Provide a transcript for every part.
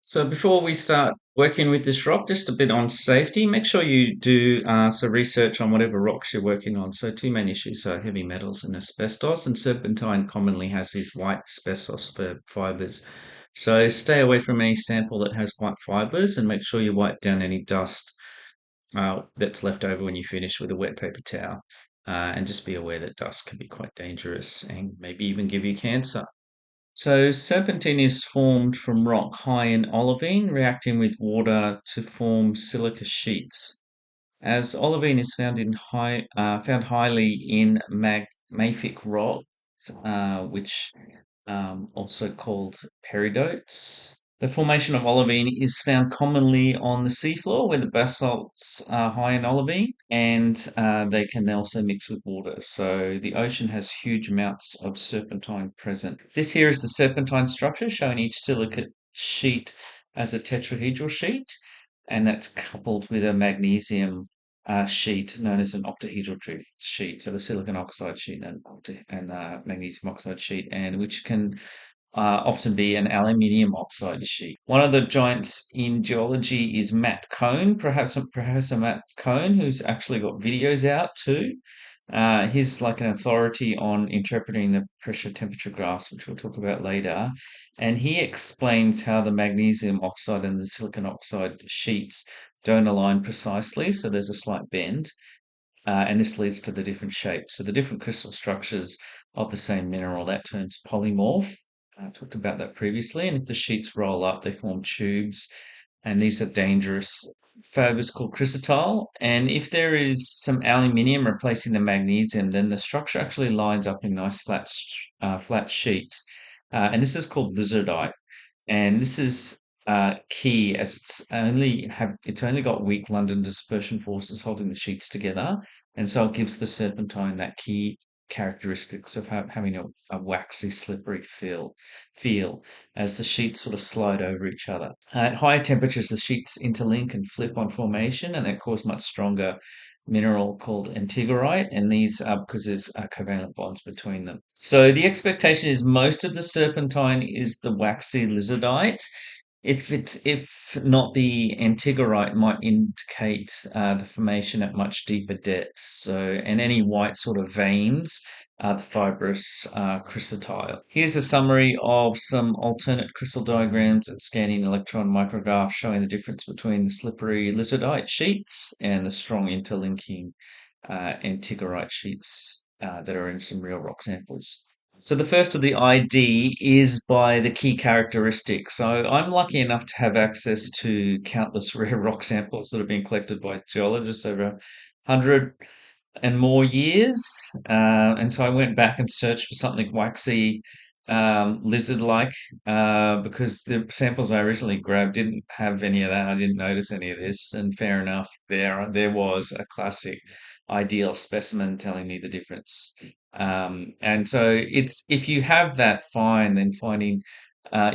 So before we start working with this rock, just a bit on safety. Make sure you do some research on whatever rocks you're working on. So two main issues are heavy metals and asbestos, and serpentine commonly has these white asbestos fibers. So stay away from any sample that has white fibers and make sure you wipe down any dust that's left over when you finish with a wet paper towel. And just be aware that dust can be quite dangerous and maybe even give you cancer. So serpentine is formed from rock high in olivine, reacting with water to form silica sheets. As olivine is found highly in mafic rock, which also called peridotes. The formation of olivine is found commonly on the seafloor where the basalts are high in olivine and they can also mix with water. So the ocean has huge amounts of serpentine present. This here is the serpentine structure showing each silicate sheet as a tetrahedral sheet, and that's coupled with a magnesium sheet known as an octahedral sheet, so the silicon oxide sheet and magnesium oxide sheet, and which can often be an aluminium oxide sheet. One of the giants in geology is Matt Cohn, perhaps Professor Matt Cohn, who's actually got videos out too. He's like an authority on interpreting the pressure temperature graphs, which we'll talk about later. And he explains how the magnesium oxide and the silicon oxide sheets don't align precisely, so there's a slight bend. And this leads to the different shapes. So the different crystal structures of the same mineral, that term's polymorph. I talked about that previously. And if the sheets roll up, they form tubes. And these are dangerous fibers called chrysotile. And if there is some aluminium replacing the magnesium, then the structure actually lines up in nice flat sheets. And this is called lizardite. And this is key as it's only got weak London dispersion forces holding the sheets together, and so it gives the serpentine that key characteristics of having a waxy, slippery feel as the sheets sort of slide over each other. At higher temperatures, the sheets interlink and flip on formation, and that cause much stronger mineral called antigerite, and these are because there's covalent bonds between them. So the expectation is most of the serpentine is the waxy lizardite. If not, the antigerite might indicate the formation at much deeper depths. So, and any white sort of veins are the fibrous chrysotile. Here's a summary of some alternate crystal diagrams and scanning electron micrographs showing the difference between the slippery lizardite sheets and the strong interlinking antigerite sheets that are in some real rock samples. So the first of the ID is by the key characteristics. So I'm lucky enough to have access to countless rare rock samples that have been collected by geologists over 100 and more years. And so I went back and searched for something waxy, lizard-like, because the samples I originally grabbed didn't have any of that. I didn't notice any of this, and fair enough, there was a classic ideal specimen telling me the difference. And so it's if you have that, fine, then finding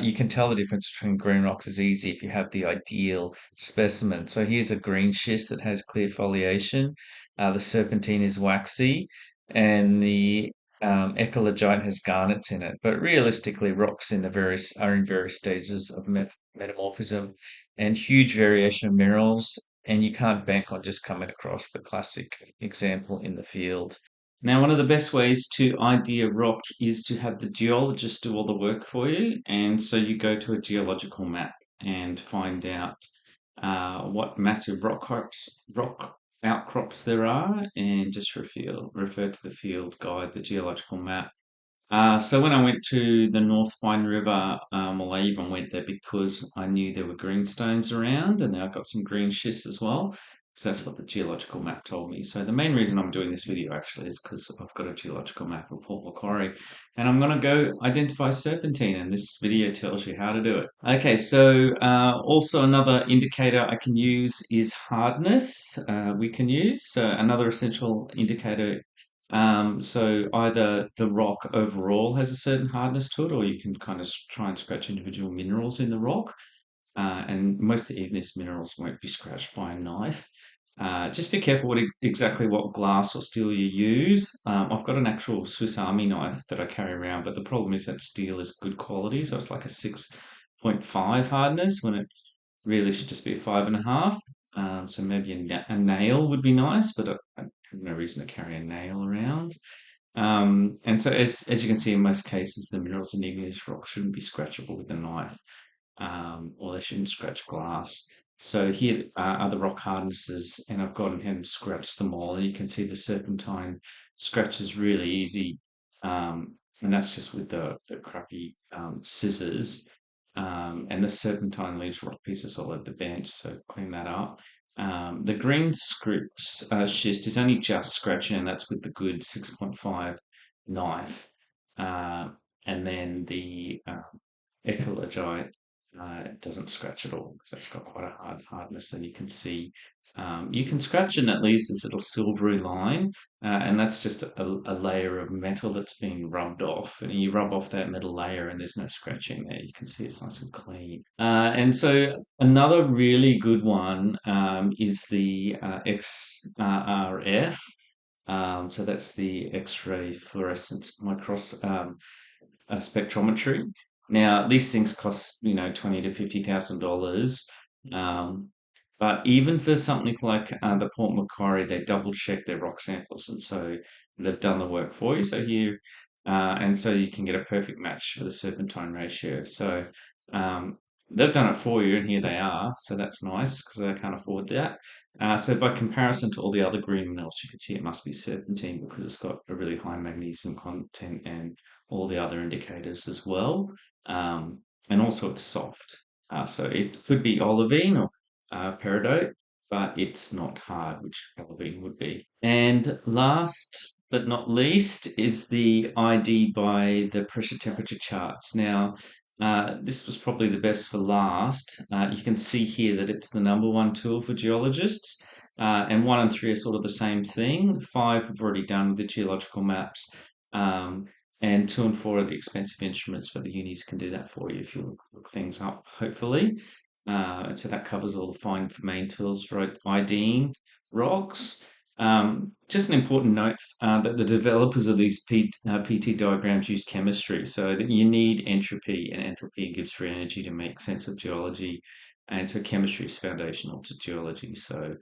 you can tell the difference between green rocks is easy if you have the ideal specimen. So here's a green schist that has clear foliation. The serpentine is waxy, and the eclogite has garnets in it. But realistically, rocks are in various stages of metamorphism and huge variation of minerals. And you can't bank on just coming across the classic example in the field. Now, one of the best ways to ID a rock is to have the geologist do all the work for you. And so you go to a geological map and find out what massive rock outcrops there are, and just refer to the field guide, the geological map. So when I went to the North Wine River, well, I even went there because I knew there were greenstones around, and then I got some green schists as well. So that's what the geological map told me. So the main reason I'm doing this video actually is because I've got a geological map of Port Macquarie, and I'm going to go identify serpentine, and this video tells you how to do it. Okay, so also another indicator I can use is hardness. We can use so another essential indicator, so either the rock overall has a certain hardness to it, or you can kind of try and scratch individual minerals in the rock. And most of the igneous minerals won't be scratched by a knife. Just be careful exactly what glass or steel you use. I've got an actual Swiss Army knife that I carry around, but the problem is that steel is good quality, so it's like a 6.5 hardness when it really should just be a 5.5. So maybe a nail would be nice, but I have no reason to carry a nail around. And so as you can see, in most cases, the minerals in igneous rock shouldn't be scratchable with a knife, or they shouldn't scratch glass. So here are the rock hardnesses, and I've gone ahead and scratched them all. And you can see the serpentine scratch is really easy, and that's just with the crappy scissors. And the serpentine leaves rock pieces all over the bench, so clean that up. The green scripts schist is only just scratching, and that's with the good 6.5 knife. Uh, and then the Eclogite doesn't scratch at all because that's got quite a hardness, and you can scratch and it leaves this little silvery line, and that's just a layer of metal that's been rubbed off, and you rub off that metal layer and there's no scratching there. You can see it's nice and clean. And so another really good one is the XRF. So that's the X-ray fluorescence spectrometry. Now, these things cost, $20 to $50,000. Um, but even for something like the Port Macquarie, they double check their rock samples, and so they've done the work for you. So here, and so you can get a perfect match for the serpentine ratio. So um, they've done it for you, and here they are. So that's nice because they can't afford that. So by comparison to all the other green minerals, you can see it must be serpentine because it's got a really high magnesium content and all the other indicators as well. Um, and also it's soft. So it could be olivine or peridot, but it's not hard, which olivine would be. And last but not least is the ID by the pressure temperature charts. Now, this was probably the best for last. You can see here that it's the number one tool for geologists. And 1 and 3 are sort of the same thing. 5 have already done the geological maps. Um, and 2 and 4 are the expensive instruments, but the unis can do that for you if you look things up, hopefully. And so that covers all the fine main tools for IDing rocks. Just an important note that the developers of these PT diagrams use chemistry, so that you need entropy and enthalpy and Gibbs free energy to make sense of geology. And so chemistry is foundational to geology. So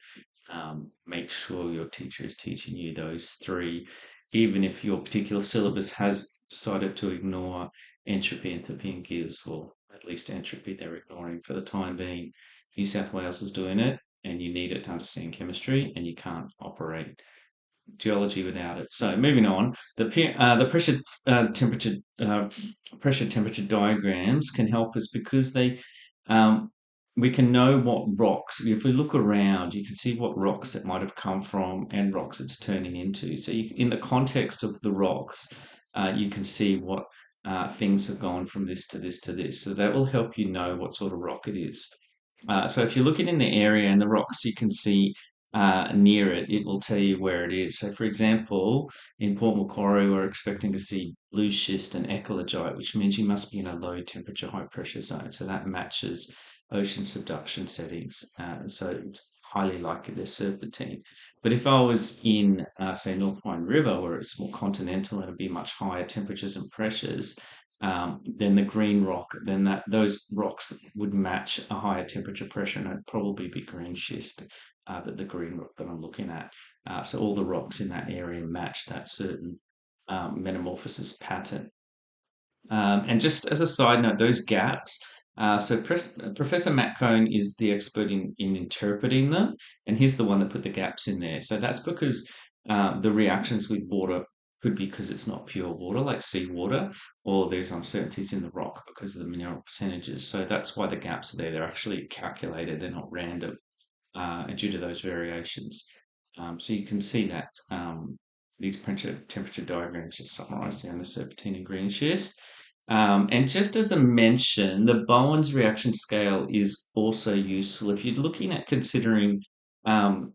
make sure your teacher is teaching you those three, even if your particular syllabus has decided to ignore entropy, enthalpy, and Gibbs, or at least entropy they're ignoring for the time being. New South Wales is doing it, and you need it to understand chemistry, and you can't operate geology without it. So moving on, the pressure temperature diagrams can help us because um, we can know what rocks. If we look around, you can see what rocks it might have come from and rocks it's turning into. So in the context of the rocks, you can see what things have gone from this to this to this. So that will help you know what sort of rock it is. So if you're looking in the area and the rocks you can see near it, it will tell you where it is. So, for example, in Port Macquarie, we're expecting to see blue schist and eclogite, which means you must be in a low temperature, high pressure zone. So that matches ocean subduction settings. So it's highly likely they're serpentine. But if I was in, say, North Wine River, where it's more continental and it'd be much higher temperatures and pressures, then the green rock, then those rocks would match a higher temperature pressure, and it'd probably be Greenschist, the green rock that I'm looking at. So all the rocks in that area match that certain metamorphosis pattern. And just as a side note, those gaps. Professor Matt Cohn is the expert in interpreting them, and he's the one that put the gaps in there. So that's because the reactions with water could be because it's not pure water, like seawater, or there's uncertainties in the rock because of the mineral percentages. So that's why the gaps are there. They're actually calculated. They're not random due to those variations. So you can see that these temperature diagrams just summarize down the serpentine and green schist. And just as a mention, the Bowen's reaction scale is also useful if you're looking at considering um,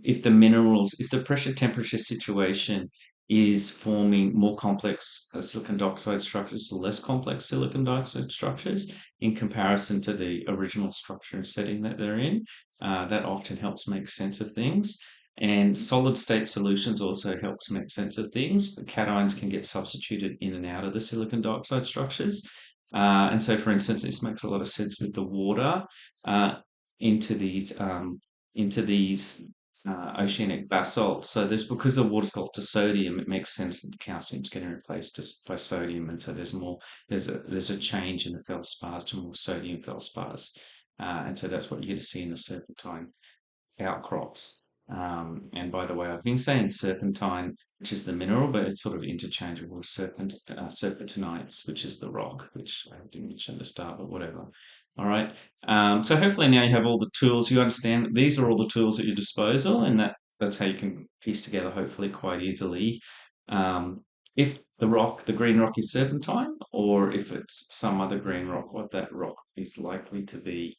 if the pressure temperature situation is forming more complex silicon dioxide structures or less complex silicon dioxide structures in comparison to the original structure and setting that they're in. That often helps make sense of things. And solid state solutions also helps make sense of things. The cations can get substituted in and out of the silicon dioxide structures. And so, for instance, this makes a lot of sense with the water uh, into these oceanic basalts. So there's because the water's got to sodium, it makes sense that the calcium's getting replaced just by sodium, and so there's a change in the feldspars to more sodium feldspars, and so that's what you get to see in the serpentine outcrops. And by the way, I've been saying serpentine, which is the mineral, but it's sort of interchangeable with serpentinites, which is the rock, which I didn't mention at the start, but whatever. All right. So hopefully now you have all the tools. You understand these are all the tools at your disposal, and that's how you can piece together, hopefully, quite easily. If the green rock is serpentine, or if it's some other green rock, what that rock is likely to be.